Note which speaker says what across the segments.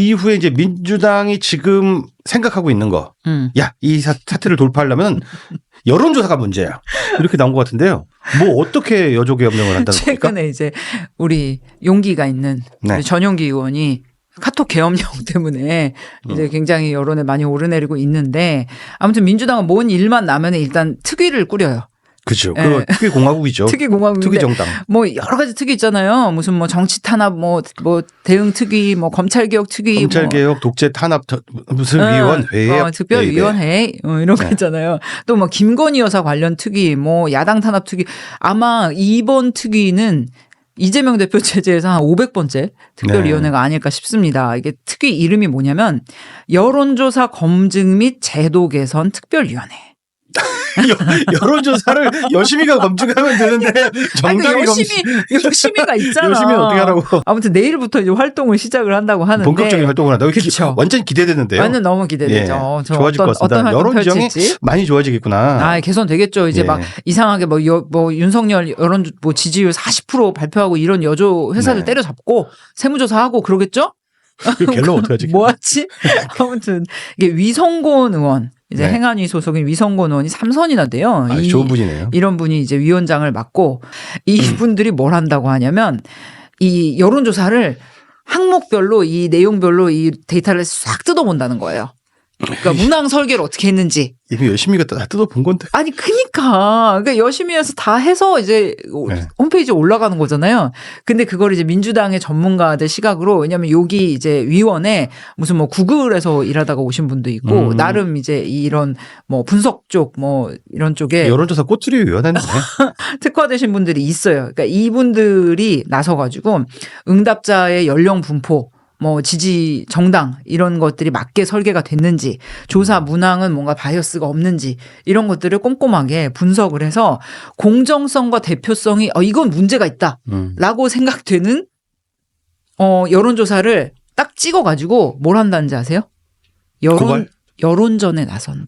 Speaker 1: 이후에 이제 민주당이 지금 생각하고 있는 거. 야, 이 사태를 돌파하려면 여론조사가 문제야. 이렇게 나온 것 같은데요. 뭐 어떻게 여조개혁명을 한다는 겁니까?
Speaker 2: 최근에 이제 우리 용기가 있는
Speaker 1: 네.
Speaker 2: 우리 전용기 의원이 카톡 계엄령 때문에 이제 굉장히 여론에 많이 오르내리고 있는데 아무튼 민주당은 뭔 일만 나면 일단 특위를 꾸려요.
Speaker 1: 그죠.
Speaker 2: 네.
Speaker 1: 그거 특위공화국이죠.
Speaker 2: 특위공화국인데
Speaker 1: 특위정당.
Speaker 2: 뭐 여러 가지 특위 있잖아요. 무슨 뭐 정치 탄압 뭐 대응 특위 뭐 검찰개혁 특위
Speaker 1: 검찰개혁 독재 탄압 무슨 위원회
Speaker 2: 특별위원회 이런 거 있잖아요. 또 뭐 김건희 여사 관련 특위 뭐 야당 탄압 특위 아마 이번 특위는 이재명 대표 체제에서 한 500번째 특별위원회가 아닐까 싶습니다. 이게 특위 이름이 뭐냐면 여론조사 검증 및 제도 개선 특별위원회.
Speaker 1: 여론조사를 여심이가 검증하면 되는데 정당이
Speaker 2: 여심이가 있잖아.
Speaker 1: 여심이 어떻게 하라고?
Speaker 2: 아무튼 내일부터 이제 활동을 시작을 한다고 하는데
Speaker 1: 본격적인 활동을 한다고. 완전 기대되는데요.
Speaker 2: 완전 너무 기대되죠.
Speaker 1: 예, 좋아질 것 같습니다. 여론 지형이 많이 좋아지겠구나.
Speaker 2: 개선되겠죠. 이제
Speaker 1: 예.
Speaker 2: 막 이상하게 뭐 윤석열 여론 뭐 지지율 40% 발표하고 이런 여조 회사를 때려잡고 세무조사하고 그러겠죠?
Speaker 1: 갤럽 어떻게 하지?
Speaker 2: 뭐하지? 아무튼 이게 위성곤 의원. 이제
Speaker 1: 네.
Speaker 2: 행안위 소속인 위성곤 의원이 3선이나 돼요.
Speaker 1: 좋은 분이네요.
Speaker 2: 이런 분이 이제 위원장을 맡고 이분들이 뭘 한다고 하냐면 이 여론조사를 항목별로 이 내용별로 이 데이터를 싹 뜯어본다는 거예요. 그러니까 문항 설계를 어떻게 했는지.
Speaker 1: 이미 열심히 다 뜯어본 건데.
Speaker 2: 아니 그러니까 열심히 해서 다 해서 이제
Speaker 1: 네.
Speaker 2: 홈페이지에 올라가는 거잖아요. 근데 그걸 이제 민주당의 전문가들 시각으로 왜냐하면 여기 이제 위원회 무슨 뭐 구글에서 일하다가 오신 분도 있고 나름 이제 이런 뭐 분석 쪽 뭐 이런 쪽에
Speaker 1: 여론조사 꼬투리 위원회네.
Speaker 2: 특화되신 분들이 있어요. 그러니까 이분들이 나서가지고 응답자의 연령 분포 뭐 지지 정당 이런 것들이 맞게 설계가 됐는지 조사 문항은 뭔가 바이어스가 없는지 이런 것들을 꼼꼼하게 분석을 해서 공정성과 대표성이 이건 문제가 있다라고 생각되는 여론조사를 딱 찍어가지고 뭘 한다는지 아세요? 여론전에 나선.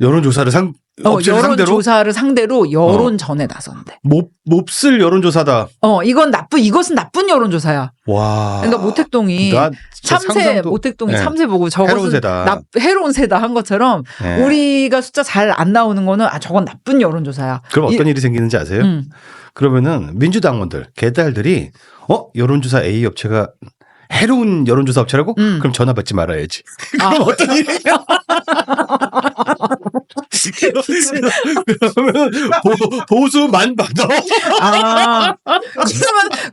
Speaker 1: 여론조사를
Speaker 2: 여론조사를 상대로 여론전에 나선대.
Speaker 1: 몹쓸 여론조사다.
Speaker 2: 이것은 나쁜 여론조사야.
Speaker 1: 와.
Speaker 2: 그러니까 모택동이 모택동이 참새 보고 저것은 해로운 새다 한 것처럼 우리가 숫자 잘 안 나오는 거는 저건 나쁜 여론조사야.
Speaker 1: 그럼 어떤 일이 생기는지 아세요? 그러면은 민주당원들, 개딸들이 여론조사 A 업체가 해로운 여론조사 업체라고? 그럼 전화 받지 말아야지. 그럼 어떤 일이에요? 그러면 보수만 받아.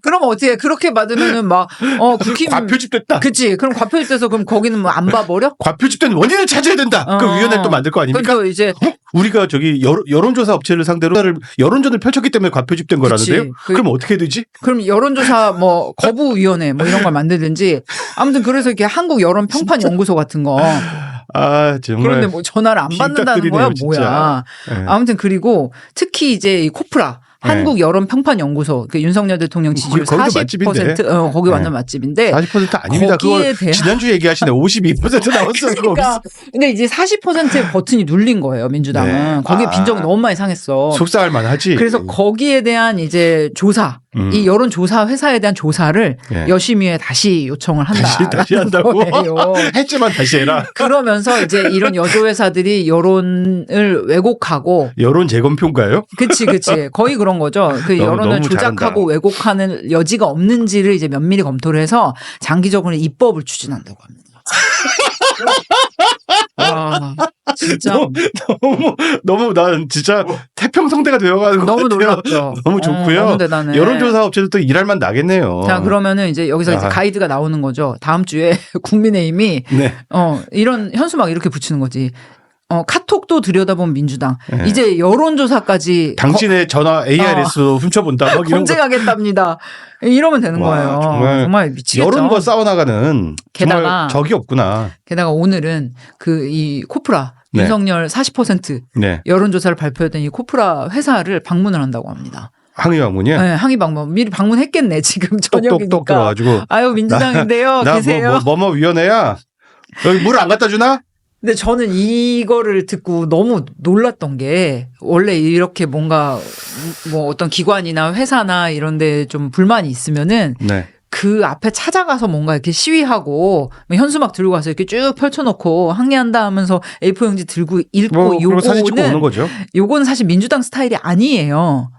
Speaker 2: 그럼 어떻게 그렇게 받으면은 막 국힘
Speaker 1: 과표집됐다.
Speaker 2: 그치. 그럼 과표집돼서 그럼 거기는 뭐 안 봐버려?
Speaker 1: 과표집된 원인을 찾아야 된다. 그 위원회 또 만들 거 아닙니까?
Speaker 2: 그러니까 이제
Speaker 1: 우리가 저기 여론조사 업체를 상대로 여론전을 펼쳤기 때문에 과표집된 거라는데요. 그럼 어떻게 해야 되지?
Speaker 2: 그럼 여론조사 뭐 거부위원회 뭐 이런 걸 만들든지 아무튼 그래서 이렇게 한국 여론평판연구소 같은 거.
Speaker 1: 정말.
Speaker 2: 그런데 뭐 전화를 안 받는다는 거야 뭐야.
Speaker 1: 네.
Speaker 2: 아무튼 그리고 특히 이제 이 코프라 한국 여론평판연구소 그 윤석열 대통령 지지율 40% 거기 완전 맛집인데
Speaker 1: 40% 아닙니다. 그거 지난주 얘기하시네. 52% 나왔어요.
Speaker 2: 그러니까 근데 이제 40%의 버튼이 눌린 거예요 민주당은.
Speaker 1: 네.
Speaker 2: 거기에 빈정이 너무 많이 상했어.
Speaker 1: 속상할 만하지.
Speaker 2: 그래서 거기에 대한 이제 조사 이 여론조사 회사에 대한 조사를 여심위에 다시 요청을 한다.
Speaker 1: 다시 한다고? 했지만 다시 해라.
Speaker 2: 그러면서 이제 이런 여조회사들이 여론을 왜곡하고.
Speaker 1: 여론 재검표인가요?
Speaker 2: 그치. 거의 그런 거죠. 그 여론을 조작하고 잘한다. 왜곡하는 여지가 없는지를 이제 면밀히 검토를 해서 장기적으로 입법을 추진한다고 합니다. 와, 진짜
Speaker 1: 너무 난 진짜 태평성대가 되어가는 것
Speaker 2: 너무
Speaker 1: 같아요.
Speaker 2: 놀랍죠.
Speaker 1: 너무 좋고요.
Speaker 2: 너무 대단해.
Speaker 1: 여론조사 업체도 일할 만 나겠네요.
Speaker 2: 자, 그러면은 이제 여기서 이제 가이드가 나오는 거죠. 다음 주에 국민의힘이 이런 현수막 이렇게 붙이는 거지. 카톡도 들여다본 민주당. 이제 여론조사까지.
Speaker 1: 당신의 전화 ARS로 훔쳐본다.
Speaker 2: 검증하겠답니다. 이러면 되는 거예요. 정말 미치겠죠.
Speaker 1: 여론과 싸워나가는 정말 적이 없구나.
Speaker 2: 게다가 오늘은 이 코프라 윤석열 40% 여론조사를 발표했던 이 코프라 회사를 방문을 한다고 합니다.
Speaker 1: 항의 방문이요?
Speaker 2: 네, 항의 방문. 미리 방문했겠네. 지금 저녁이니까.
Speaker 1: 똑똑똑 들어가지고.
Speaker 2: 아유 민주당인데요. 계세요.
Speaker 1: 뭐 위원회야? 여기 물 안 갖다 주나?
Speaker 2: 근데 저는 이거를 듣고 너무 놀랐던 게 원래 이렇게 뭔가 뭐 어떤 기관이나 회사나 이런 데 좀 불만이 있으면은 그 앞에 찾아가서 뭔가 이렇게 시위하고 뭐 현수막 들고 가서 이렇게 쭉 펼쳐놓고 항의한다 하면서 A4 용지 들고 읽고
Speaker 1: 그리고 사진 찍고 오는 거죠.
Speaker 2: 요거는 사실 민주당 스타일이 아니에요.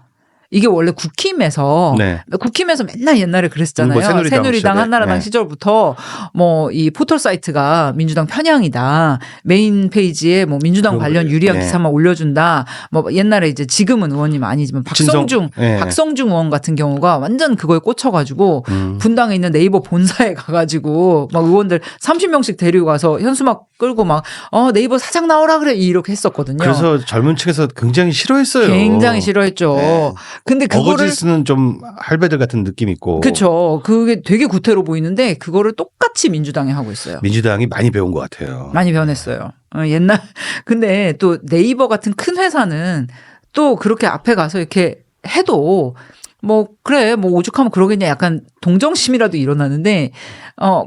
Speaker 2: 이게 원래 국힘에서
Speaker 1: 네.
Speaker 2: 국힘에서 맨날 옛날에 그랬었잖아요.
Speaker 1: 뭐 새누리당 시절에.
Speaker 2: 한나라당
Speaker 1: 네.
Speaker 2: 시절부터 뭐 이 포털 사이트가 민주당 편향이다. 메인 페이지에 뭐 민주당 관련 유리한
Speaker 1: 네.
Speaker 2: 기사만 올려준다. 뭐 옛날에 이제 지금은 의원님 아니지만 박성중 의원 같은 경우가 완전 그거에 꽂혀가지고 분당에 있는 네이버 본사에 가가지고 막 의원들 30명씩 데리고 가서 현수막 끌고 막 네이버 사장 나오라 그래 이렇게 했었거든요.
Speaker 1: 그래서 젊은 층에서 굉장히 싫어했어요.
Speaker 2: 굉장히 싫어했죠.
Speaker 1: 네.
Speaker 2: 근데 그거를
Speaker 1: 어거지 쓰는 좀 할배들 같은 느낌 있고.
Speaker 2: 그렇죠. 그게 되게 구태로 보이는데 그거를 똑같이 민주당이 하고 있어요.
Speaker 1: 민주당이 많이 배운 것 같아요.
Speaker 2: 많이 변했어요. 옛날 근데 또 네이버 같은 큰 회사는 또 그렇게 앞에 가서 이렇게 해도 뭐 그래 뭐 오죽하면 그러겠냐 약간 동정심이라도 일어나는데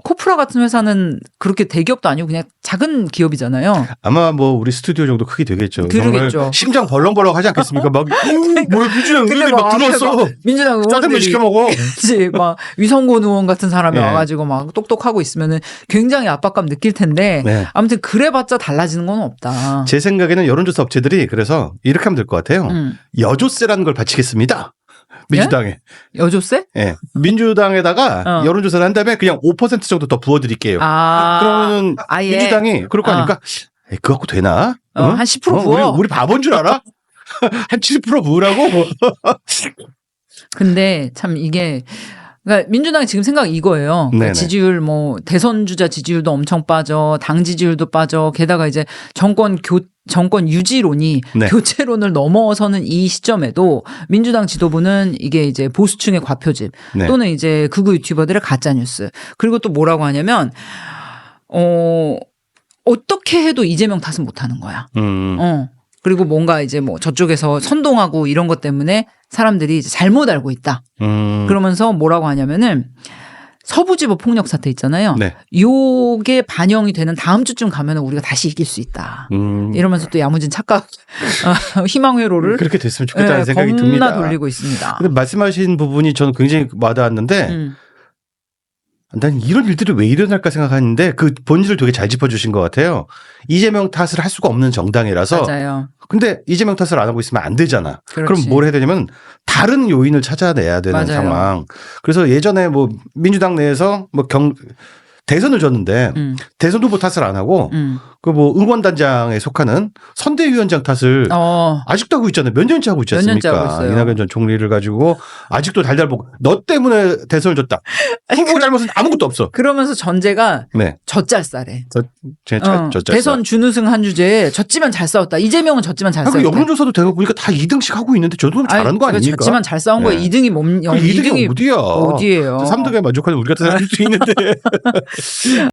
Speaker 2: 코프라 같은 회사는 그렇게 대기업도 아니고 그냥 작은 기업이잖아요.
Speaker 1: 아마 뭐 우리 스튜디오 정도 크기 되겠죠.
Speaker 2: 그러겠죠.
Speaker 1: 정말 심장 벌렁벌렁 하지 않겠습니까? 막 뭐 민주당
Speaker 2: 근데
Speaker 1: 의원들이 막 들어왔어.
Speaker 2: 민주당
Speaker 1: 짜장면
Speaker 2: 의원들이
Speaker 1: 시켜 먹어.
Speaker 2: 이제 막 위성곤 의원 같은 사람이
Speaker 1: 네.
Speaker 2: 와가지고 막 똑똑하고 있으면은 굉장히 압박감 느낄 텐데
Speaker 1: 네.
Speaker 2: 아무튼 그래봤자 달라지는 건 없다.
Speaker 1: 제 생각에는 여론조사 업체들이 그래서 이렇게 하면 될 것 같아요. 여조세라는 걸 바치겠습니다. 민주당에.
Speaker 2: 여조세?
Speaker 1: 예. 민주당에다가 여론조사를 한 다음에 그냥 5% 정도 더 부어드릴게요. 그러면
Speaker 2: 아예.
Speaker 1: 민주당이 그럴 거 아니까 그거 갖고 되나?
Speaker 2: 한 10% 부어.
Speaker 1: 우리 바본 줄 알아? 한 70% 부으라고?
Speaker 2: 근데 참 이게 그러니까 민주당이 지금 생각이 이거예요. 그러니까 지지율 뭐 대선 주자 지지율도 엄청 빠져, 당 지지율도 빠져. 게다가 이제 정권 유지론이 교체론을 넘어서는 이 시점에도 민주당 지도부는 이게 이제 보수층의 과표집 또는 이제 극우 유튜버들의 가짜 뉴스 그리고 또 뭐라고 하냐면 어떻게 해도 이재명 탓은 못하는 거야. 그리고 뭔가 이제 뭐 저쪽에서 선동하고 이런 것 때문에 사람들이 이제 잘못 알고 있다. 그러면서 뭐라고 하냐면은 서부지법 폭력 사태 있잖아요. 요게 반영이 되는 다음 주쯤 가면은 우리가 다시 이길 수 있다. 이러면서 또 야무진 착각 희망 회로를
Speaker 1: 그렇게 됐으면 좋겠다는 생각이 듭니다.
Speaker 2: 겁나 돌리고 있습니다.
Speaker 1: 근데 말씀하신 부분이 저는 굉장히 와닿았는데 난 이런 일들이 왜 일어날까 생각하는데 그 본질을 되게 잘 짚어주신 것 같아요. 이재명 탓을 할 수가 없는 정당이라서.
Speaker 2: 맞아요.
Speaker 1: 근데 이재명 탓을 안 하고 있으면 안 되잖아.
Speaker 2: 그렇지.
Speaker 1: 그럼 뭘 해야 되냐면 다른 요인을 찾아내야 되는
Speaker 2: 맞아요.
Speaker 1: 상황. 그래서 예전에 뭐 민주당 내에서 뭐 대선을 졌는데 대선 후보 탓을 안 하고 그 뭐 응원단장에 속하는 선대위원장 탓을 아직도 하고 있잖아요. 몇 년째 하고 있지 않습니까? 이낙연 전 총리를 가지고 아직도 달달보고 너 때문에 대선을 졌다. 후보 잘못은 아무것도 없어.
Speaker 2: 그러면서 전제가 젖잘싸래.
Speaker 1: 젖잘싸.
Speaker 2: 대선 준우승 한 주제에 졌지만 잘 싸웠다. 이재명은 졌지만 잘 싸웠다.
Speaker 1: 여론조사도 되고 보니까 다 2등씩 하고 있는데 저도 잘한 거 아닙니까?
Speaker 2: 졌지만 잘 싸운 거에 2등이
Speaker 1: 2등이 어디야?
Speaker 2: 어디예요?
Speaker 1: 3등에 만족하는 우리가 다 할 수 있는데.